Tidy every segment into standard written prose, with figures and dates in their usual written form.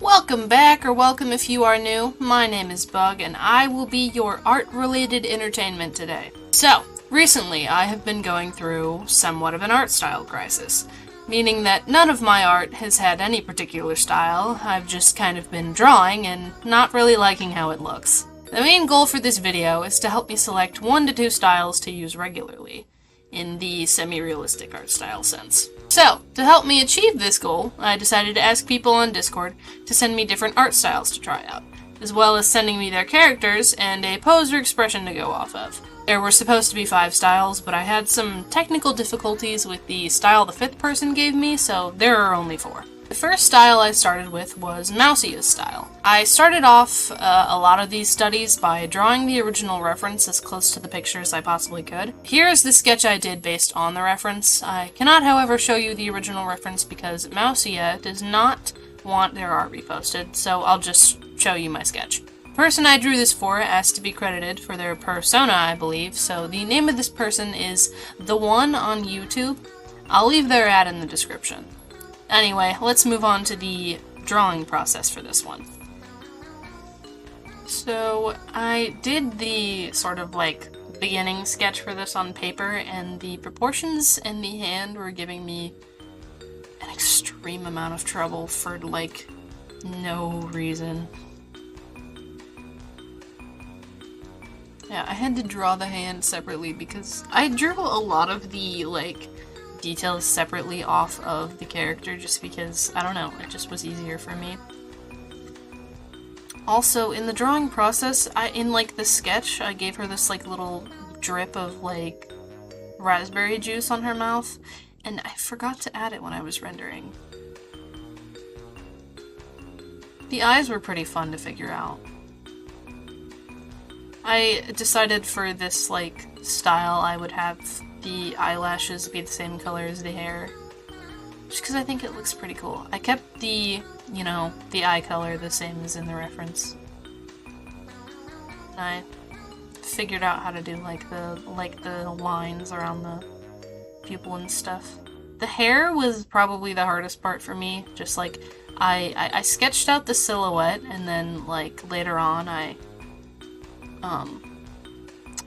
Welcome back, or welcome if you are new. My name is Bug, and I will be your art-related entertainment today. So, recently I have been going through somewhat of an art style crisis, meaning that none of my art has had any particular style. I've just kind of been drawing and not really liking how it looks. The main goal for this video is to help me select 1 to 2 styles to use regularly, in the semi-realistic art style sense. So, to help me achieve this goal, I decided to ask people on Discord to send me different art styles to try out, as well as sending me their characters and a pose or expression to go off of. There were supposed to be 5 styles, but I had some technical difficulties with the style the 5th person gave me, so there are only 4. The first style I started with was Mousia's style. I started off a lot of these studies by drawing the original reference as close to the picture as I possibly could. Here is the sketch I did based on the reference. I cannot, however, show you the original reference because Mousia does not want their art reposted, so I'll just show you my sketch. The person I drew this for asked to be credited for their persona, I believe, so the name of this person is The One on YouTube. I'll leave their ad in the description. Anyway, let's move on to the drawing process for this one. So, I did the sort of like beginning sketch for this on paper, and the proportions in the hand were giving me an extreme amount of trouble for like no reason. Yeah, I had to draw the hand separately because I drew a lot of the like details separately off of the character just because, I don't know, it just was easier for me. Also, in the drawing process, in like the sketch, I gave her this like little drip of like raspberry juice on her mouth, and I forgot to add it when I was rendering. The eyes were pretty fun to figure out. I decided for this like style I would have the eyelashes be the same color as the hair, just because I think it looks pretty cool. I kept the, you know, the eye color the same as in the reference. And I figured out how to do like the lines around the pupil and stuff. The hair was probably the hardest part for me. Just like I sketched out the silhouette, and then like later on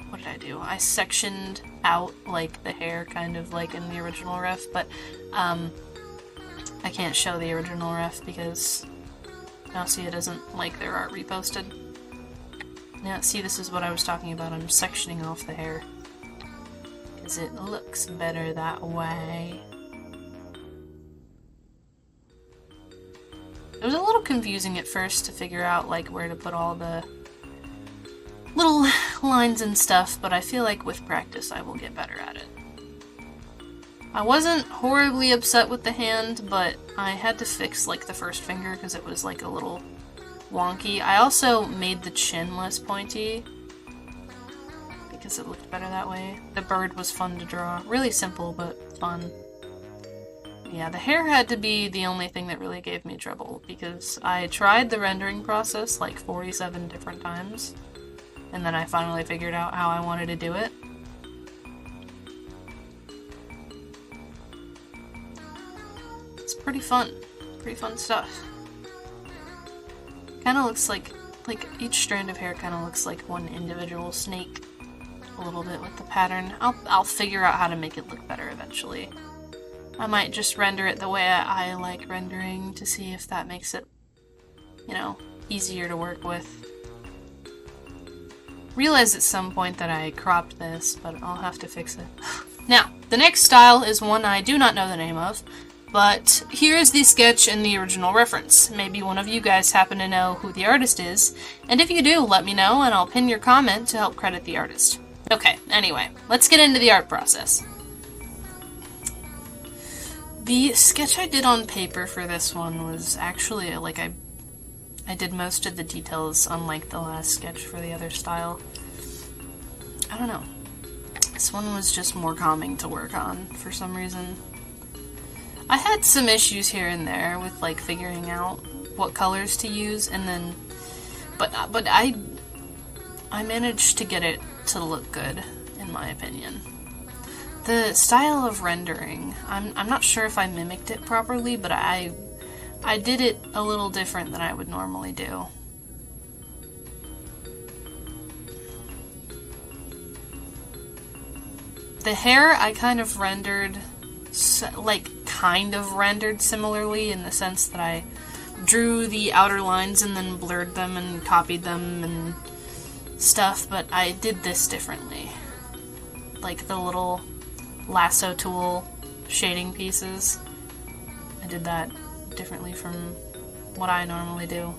what did I do? I sectioned out like the hair kind of like in the original ref, but I can't show the original ref because Mousia doesn't like their art reposted. Now see, this is what I was talking about. I'm sectioning off the hair because it looks better that way. It was a little confusing at first to figure out like where to put all the little lines and stuff, but I feel like with practice I will get better at it. I wasn't horribly upset with the hand, but I had to fix like the first finger because it was like a little wonky. I also made the chin less pointy because it looked better that way. The bird was fun to draw. Really simple, but fun. Yeah, the hair had to be the only thing that really gave me trouble because I tried the rendering process like 47 different times. And then I finally figured out how I wanted to do it. It's pretty fun stuff. Kinda looks like each strand of hair kinda looks like one individual snake a little bit with the pattern. I'll figure out how to make it look better eventually. I might just render it the way I like rendering to see if that makes it, you know, easier to work with. Realized at some point that I cropped this, but I'll have to fix it. Now, the next style is one I do not know the name of, but here is the sketch and the original reference. Maybe one of you guys happen to know who the artist is, and if you do, let me know and I'll pin your comment to help credit the artist. Okay, anyway, let's get into the art process. The sketch I did on paper for this one was actually like I did most of the details unlike the last sketch for the other style. I don't know. This one was just more calming to work on for some reason. I had some issues here and there with like figuring out what colors to use, and then but I managed to get it to look good in my opinion. The style of rendering, I'm not sure if I mimicked it properly, but I I did it a little different than I would normally do. The hair I kind of rendered, similarly in the sense that I drew the outer lines and then blurred them and copied them and stuff, but I did this differently. Like the little lasso tool shading pieces, I did that differently from what I normally do.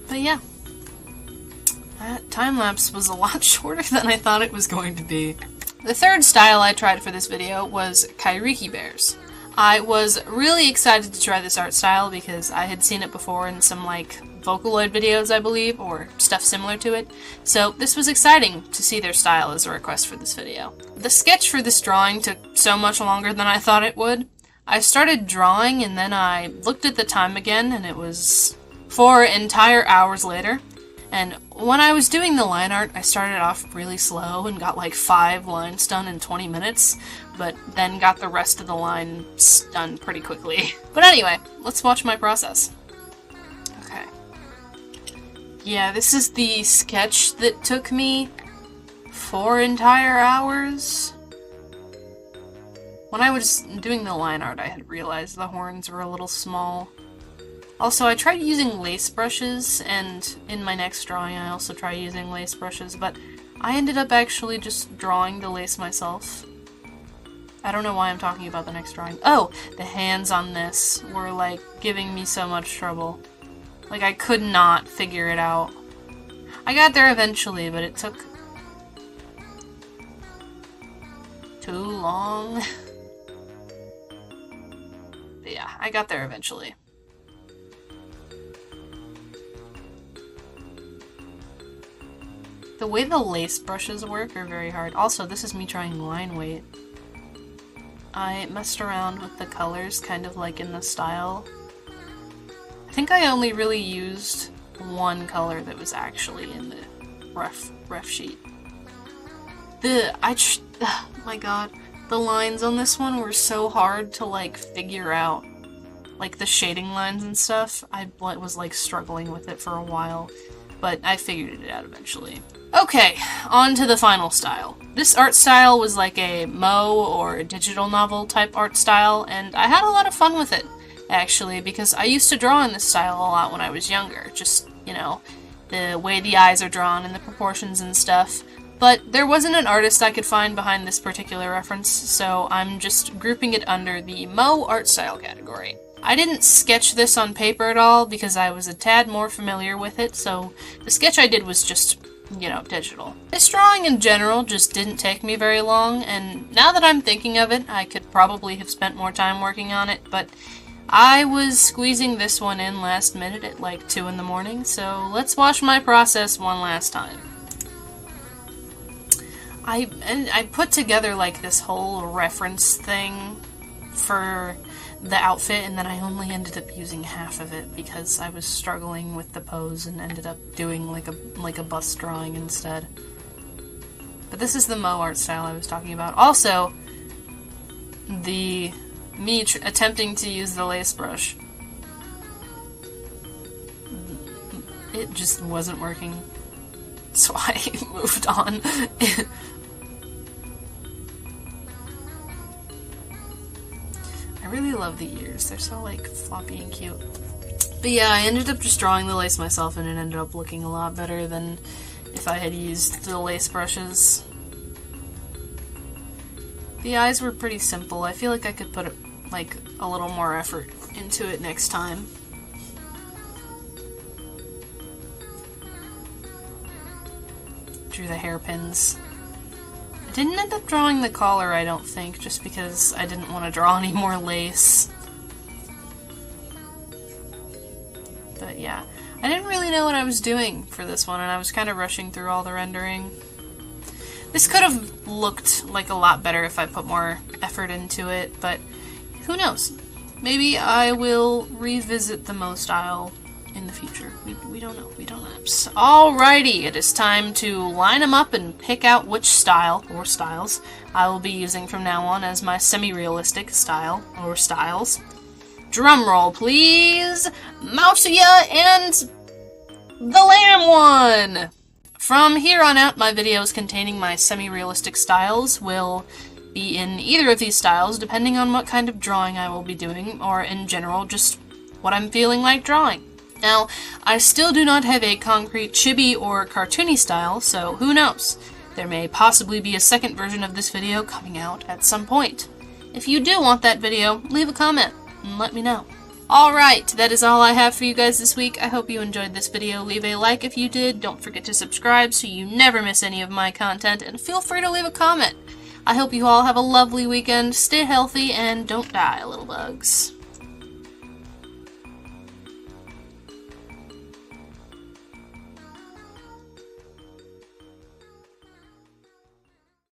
But yeah, that time-lapse was a lot shorter than I thought it was going to be. The third style I tried for this video was Kairiki bears. I was really excited to try this art style because I had seen it before in some Vocaloid videos, I believe, or stuff similar to it, so this was exciting to see their style as a request for this video. The sketch for this drawing took so much longer than I thought it would. I started drawing and then I looked at the time again and it was 4 entire hours later. And when I was doing the line art, I started off really slow and got 5 lines done in 20 minutes, but then got the rest of the lines done pretty quickly. But anyway, let's watch my process. Okay. Yeah, this is the sketch that took me 4 entire hours. When I was doing the line art, I had realized the horns were a little small. Also, I tried using lace brushes, and in my next drawing I also tried using lace brushes, but I ended up actually just drawing the lace myself. I don't know why I'm talking about the next drawing. Oh! The hands on this were, giving me so much trouble. I could not figure it out. I got there eventually, but it took too long. But yeah, I got there eventually. The way the lace brushes work are very hard. Also, this is me trying line weight. I messed around with the colors kind of in the style. I think I only really used one color that was actually in the ref sheet. Oh my god. The lines on this one were so hard to figure out. The shading lines and stuff. I was struggling with it for a while. But I figured it out eventually. Okay, on to the final style. This art style was a Mo or digital novel type art style, and I had a lot of fun with it, actually, because I used to draw in this style a lot when I was younger. Just, the way the eyes are drawn and the proportions and stuff. But there wasn't an artist I could find behind this particular reference, so I'm just grouping it under the Mo art style category. I didn't sketch this on paper at all because I was a tad more familiar with it, so the sketch I did was just, digital. This drawing in general just didn't take me very long, and now that I'm thinking of it, I could probably have spent more time working on it, but I was squeezing this one in last minute at 2 in the morning, so let's watch my process one last time. I put together this whole reference thing for the outfit, and then I only ended up using half of it because I was struggling with the pose and ended up doing a bust drawing instead. But this is the Mo art style I was talking about. Also, me attempting to use the lace brush. It just wasn't working, so I moved on. I really love the ears. They're so floppy and cute. But yeah, I ended up just drawing the lace myself and it ended up looking a lot better than if I had used the lace brushes. The eyes were pretty simple. I feel like I could put a little more effort into it next time. Drew the hairpins. I didn't end up drawing the collar, I don't think, just because I didn't want to draw any more lace. But yeah, I didn't really know what I was doing for this one, and I was kind of rushing through all the rendering. This could have looked a lot better if I put more effort into it, but who knows? Maybe I will revisit the Mo style in the future. We don't know. We don't know. So, alrighty, it is time to line them up and pick out which style, or styles, I will be using from now on as my semi-realistic style, or styles. Drumroll, please! Mousia and the Lamb one! From here on out, my videos containing my semi-realistic styles will be in either of these styles, depending on what kind of drawing I will be doing, or in general, just what I'm feeling like drawing. Now, I still do not have a concrete chibi or cartoony style, so who knows? There may possibly be a second version of this video coming out at some point. If you do want that video, leave a comment and let me know. Alright, that is all I have for you guys this week. I hope you enjoyed this video. Leave a like if you did. Don't forget to subscribe so you never miss any of my content, and feel free to leave a comment. I hope you all have a lovely weekend, stay healthy, and don't die, little bugs.